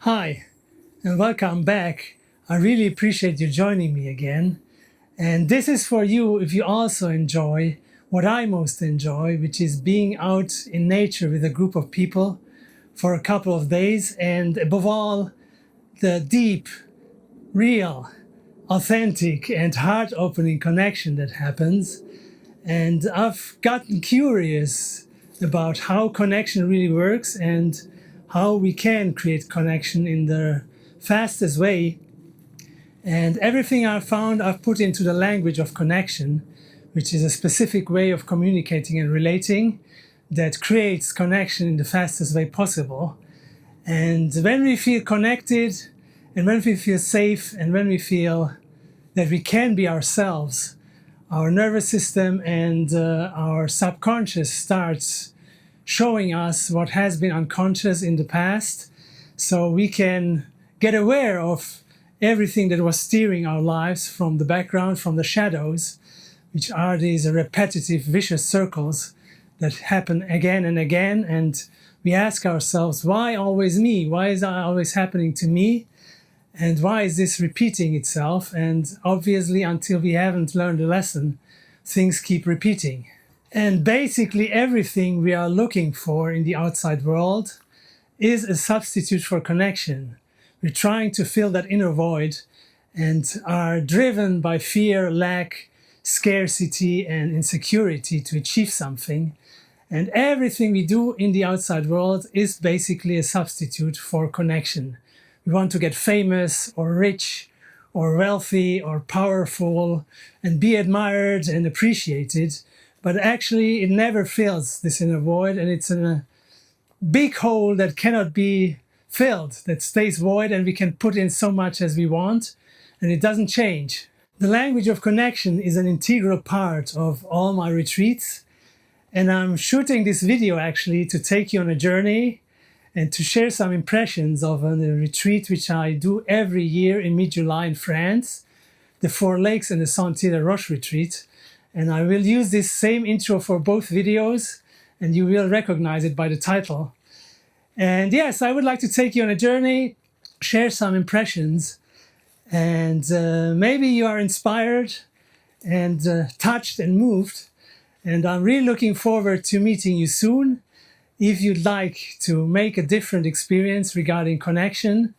Hi, and welcome back. I really appreciate you joining me again. And this is for you if you also enjoy what I most enjoy, which is being out in nature with a group of people for a couple of days, and above all, the deep, real, authentic, and heart-opening connection that happens. And I've gotten curious about how connection really works and how we can create connection in the fastest way. And everything I've found, I've put into the language of connection, which is a specific way of communicating and relating that creates connection in the fastest way possible. And when we feel connected, and when we feel safe, and when we feel that we can be ourselves, our nervous system and our subconscious starts showing us what has been unconscious in the past, so we can get aware of everything that was steering our lives from the background, from the shadows, which are these repetitive vicious circles that happen again and again. And we ask ourselves, why always me? Why is that always happening to me? And why is this repeating itself? And obviously, until we haven't learned a lesson, things keep repeating. And basically everything we are looking for in the outside world is a substitute for connection. We're trying to fill that inner void and are driven by fear, lack, scarcity, and insecurity to achieve something. And everything we do in the outside world is basically a substitute for connection. We want to get famous or rich or wealthy or powerful and be admired and appreciated. But actually, it never fills this inner void, and it's in a big hole that cannot be filled, that stays void, and we can put in so much as we want, and it doesn't change. The language of connection is an integral part of all my retreats, and I'm shooting this video actually to take you on a journey and to share some impressions of a retreat which I do every year in mid-July in France, the Four Lakes and the Sentier Roches retreat. And I will use this same intro for both videos, and you will recognize it by the title. And yes, I would like to take you on a journey, share some impressions, and maybe you are inspired and touched and moved. And I'm really looking forward to meeting you soon. If you'd like to make a different experience regarding connection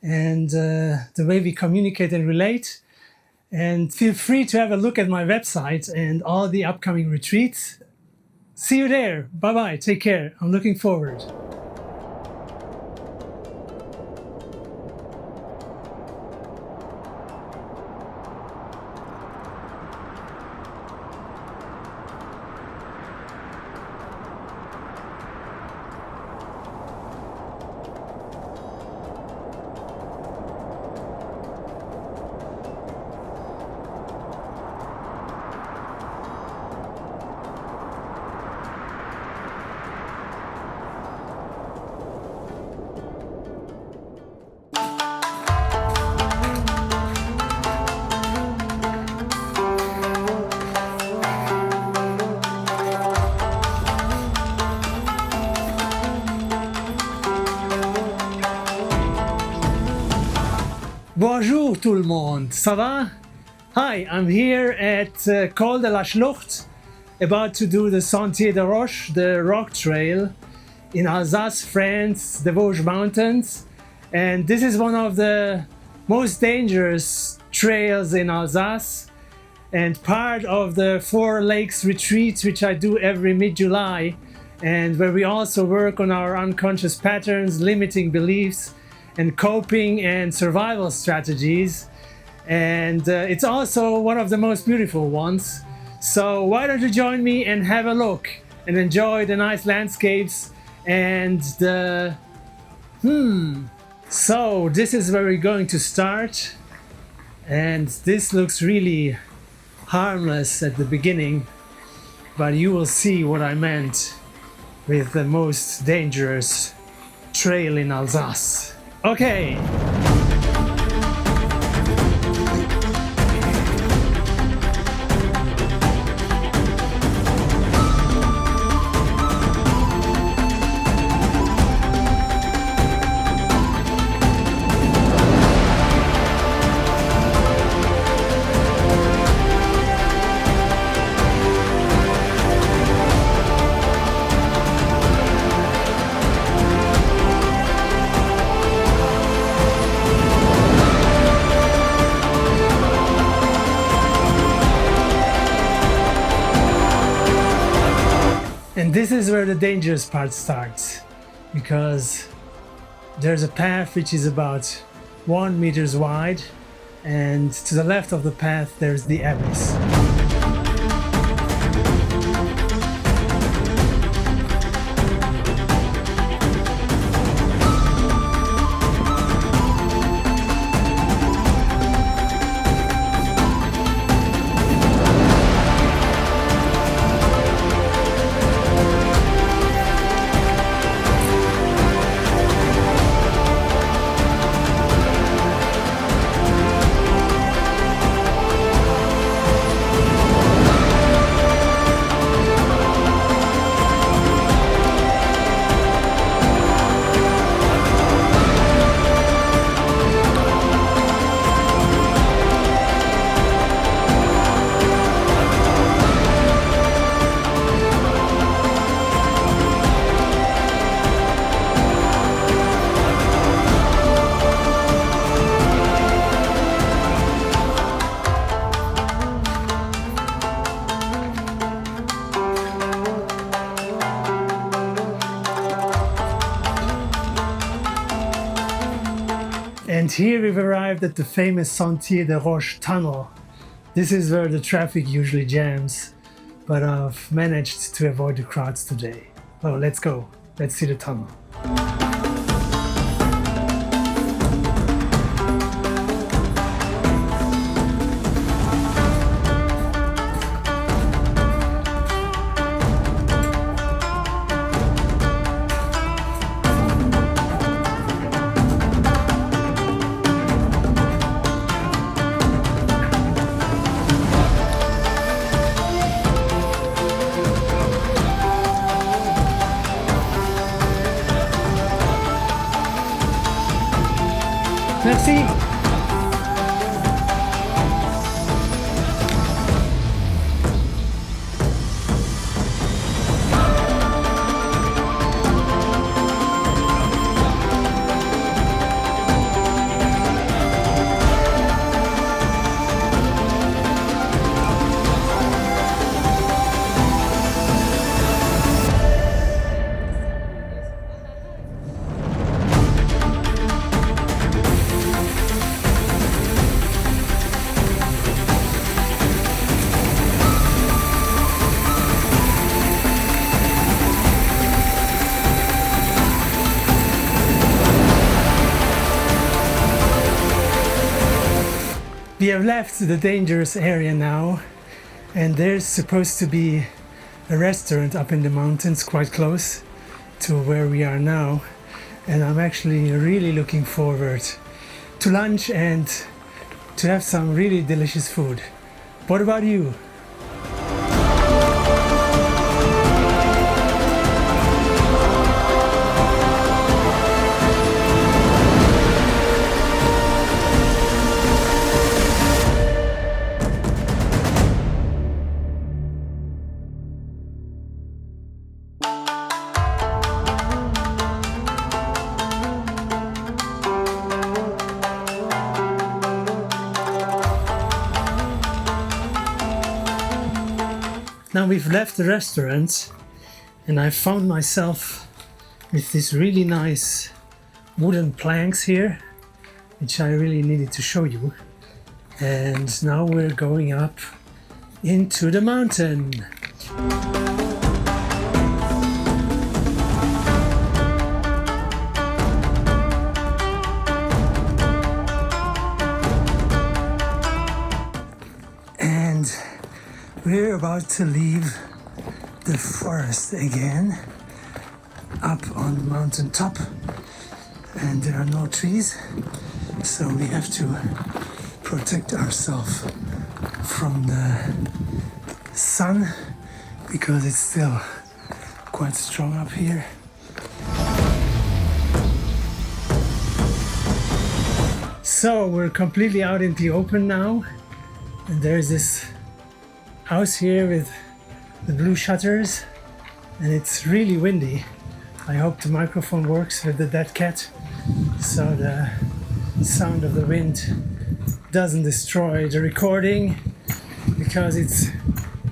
and the way we communicate and relate, and feel free to have a look at my website and all the upcoming retreats. See you there. Bye-bye. Take care. I'm looking forward. Bonjour tout le monde, ça va? Hi, I'm here at Col de la Schlucht, about to do the Sentier de Roches, the rock trail in Alsace, France, the Vosges Mountains. And this is one of the most dangerous trails in Alsace and part of the Four Lakes retreat, which I do every mid-July, and where we also work on our unconscious patterns, limiting beliefs, and coping and survival strategies. And it's also one of the most beautiful ones. So why don't you join me and have a look and enjoy the nice landscapes and the So this is where we're going to start, and this looks really harmless at the beginning, but you will see what I meant with the most dangerous trail in Alsace. Okay. And this is where the dangerous part starts, because there's a path which is about 1 meter wide, and to the left of the path there's the abyss. And here we've arrived at the famous Sentier de Roches tunnel. This is where the traffic usually jams, but I've managed to avoid the crowds today. Oh, let's go. Let's see the tunnel. Merci. We have left the dangerous area now, and there's supposed to be a restaurant up in the mountains quite close to where we are now, and I'm actually really looking forward to lunch and to have some really delicious food. What about you? Now we've left the restaurant and I found myself with these really nice wooden planks here, which I really needed to show you. And now we're going up into the mountain. And we're about to leave the forest again, up on the mountain top, and there are no trees, so we have to protect ourselves from the sun because it's still quite strong up here. So we're completely out in the open now, and there's this house here with the blue shutters, and it's really windy. I hope the microphone works with the dead cat so the sound of the wind doesn't destroy the recording, because it's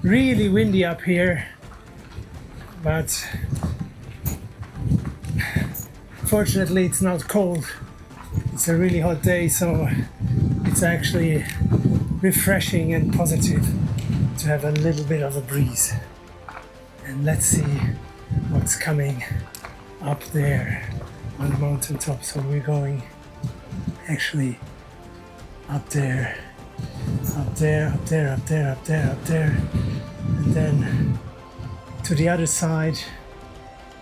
really windy up here. but fortunately it's not cold. It's a really hot day, so it's actually refreshing and positive to have a little bit of a breeze. And let's see what's coming up there on the mountaintop. So we're going actually up there, up there, up there, up there, up there, up there, and then to the other side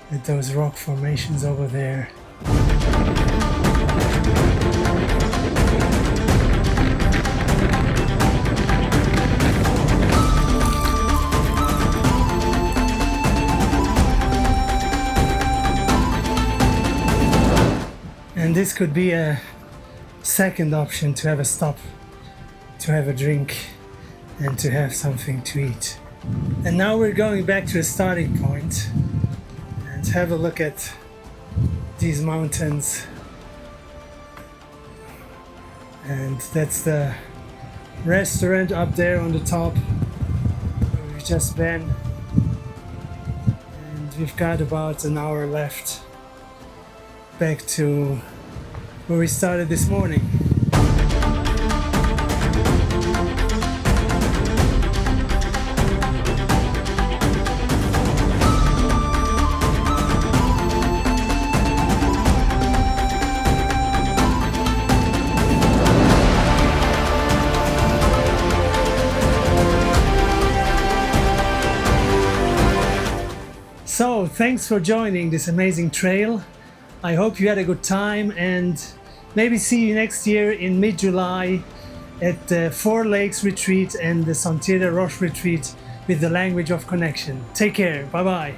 with those rock formations over there. And this could be a second option, to have a stop, to have a drink, and to have something to eat. And now we're going back to the starting point and have a look at these mountains. And that's the restaurant up there on the top where we've just been. And we've got about an hour left back to where we started this morning. So, thanks for joining this amazing trail. I hope you had a good time, and maybe see you next year in mid-July at the Four Lakes Retreat and the Sentier Roches Retreat with the Language of Connection. Take care. Bye-bye.